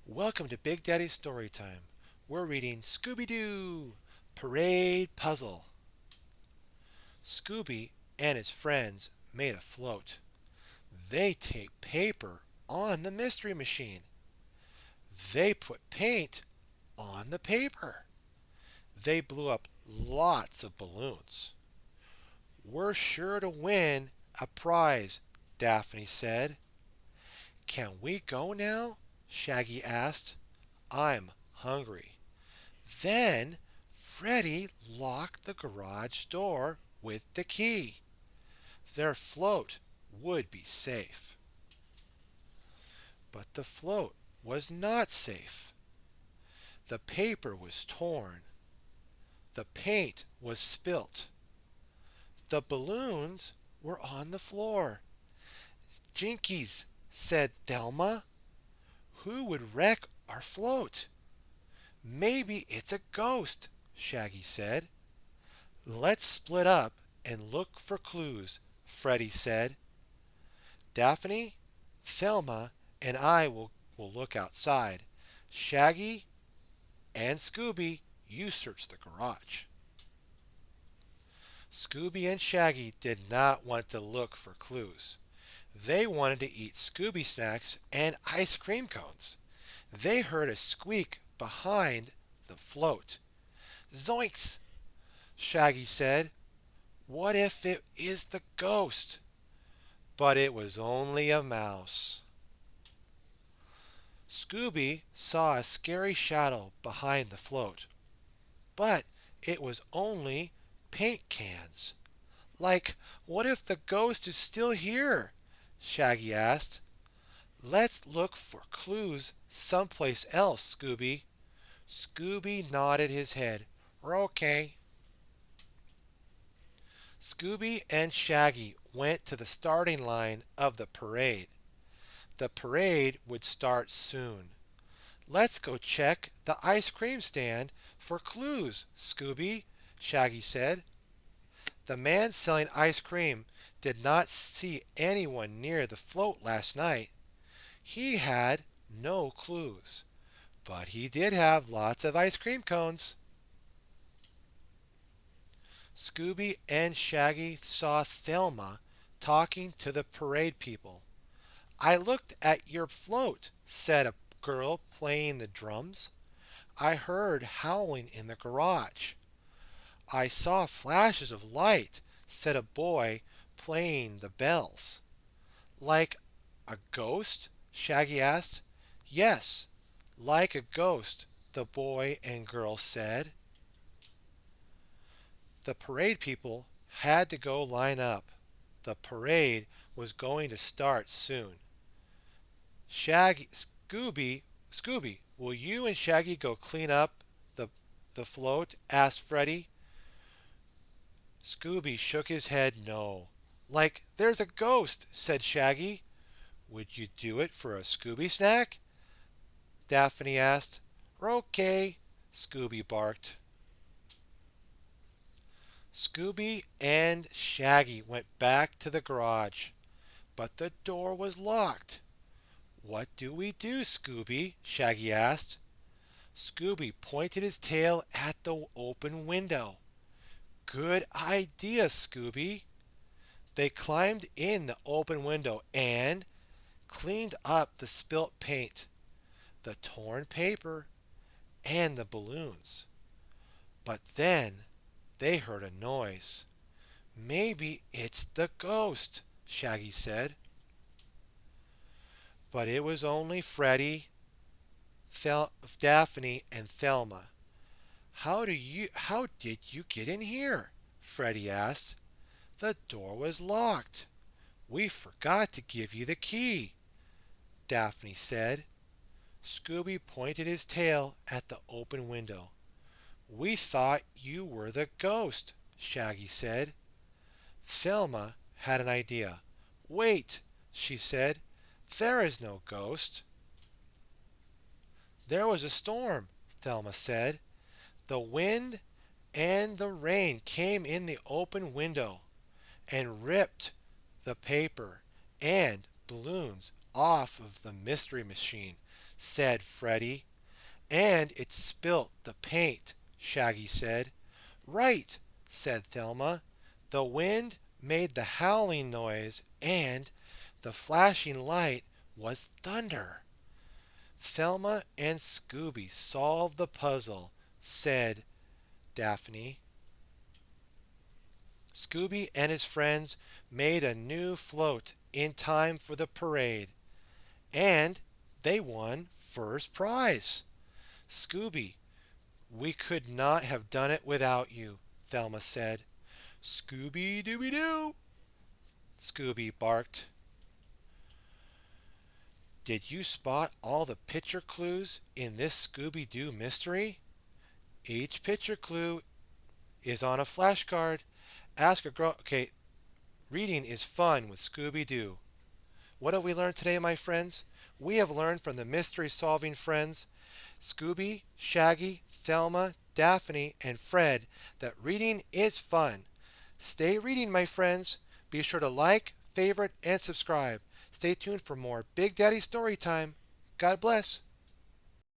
Welcome to Big Daddy's Storytime. We're reading Scooby-Doo, Parade Puzzle. Scooby and his friends made a float. They taped paper on the mystery machine. They put paint on the paper. They blew up lots of balloons. We're sure to win a prize, Daphne said. Can we go now? Shaggy asked. I'm hungry. Then Freddie locked the garage door with the key. Their float would be safe. But the float was not safe. The paper was torn. The paint was spilt. The balloons were on the floor. Jinkies, said Thelma. Who would wreck our float? Maybe it's a ghost, Shaggy said. Let's split up and look for clues, Freddie said. Daphne, Thelma, and I will look outside. Shaggy and Scooby, you search the garage. Scooby and Shaggy did not want to look for clues. They wanted to eat Scooby snacks and ice cream cones. They heard a squeak behind the float. Zoinks! Shaggy said. What if it is the ghost? But it was only a mouse. Scooby saw a scary shadow behind the float, but it was only paint cans. Like, what if the ghost is still here? Shaggy asked. Let's look for clues someplace else, Scooby. Scooby nodded his head. Okay. Scooby and Shaggy went to the starting line of the parade. The parade would start soon. Let's go check the ice cream stand for clues, Scooby, Shaggy said. The man selling ice cream did not see anyone near the float last night. He had no clues, but he did have lots of ice cream cones. Scooby and Shaggy saw Thelma talking to the parade people. I looked at your float, said a girl playing the drums. I heard howling in the garage. I saw flashes of light, said a boy playing the bells. Like a ghost? Shaggy asked. Yes, like a ghost, the boy and girl said. The parade people had to go line up. The parade was going to start soon. Scooby, will you and Shaggy go clean up the, the float? Asked Freddie. Scooby shook his head no. Like there's a ghost, said Shaggy. Would you do it for a Scooby snack? Daphne asked. Okay, Scooby barked. Scooby and Shaggy went back to the garage, but the door was locked. What do we do, Scooby? Shaggy asked. Scooby pointed his tail at the open window. Good idea, Scooby. They climbed in the open window and cleaned up the spilt paint, the torn paper, and the balloons. But then they heard a noise. Maybe it's the ghost, Shaggy said. But it was only Freddie, Daphne, and Thelma. How did you get in here? Freddie asked. The door was locked. We forgot to give you the key, Daphne said. Scooby pointed his tail at the open window. We thought you were the ghost, Shaggy said. Thelma had an idea. Wait, she said. There is no ghost. There was a storm, Thelma said. The wind and the rain came in the open window and ripped the paper and balloons off of the mystery machine. said Freddie. And it spilt the paint, Shaggy said. Right, said Thelma. The wind made the howling noise, and the flashing light was thunder. Thelma and Scooby solved the puzzle, said Daphne. Scooby and his friends made a new float in time for the parade, and they won first prize. Scooby, we could not have done it without you, Thelma said. Scooby-Dooby-Doo, Scooby barked. Did you spot all the picture clues in this Scooby-Doo mystery? Each picture clue is on a flashcard. Ask a girl. Okay, reading is fun with Scooby-Doo. What have we learned today, my friends? We have learned from the mystery solving friends Scooby, Shaggy, Thelma, Daphne, and Fred that reading is fun. Stay reading, my friends. Be sure to like, favorite, and subscribe. Stay tuned for more Big Daddy Story Time. God bless.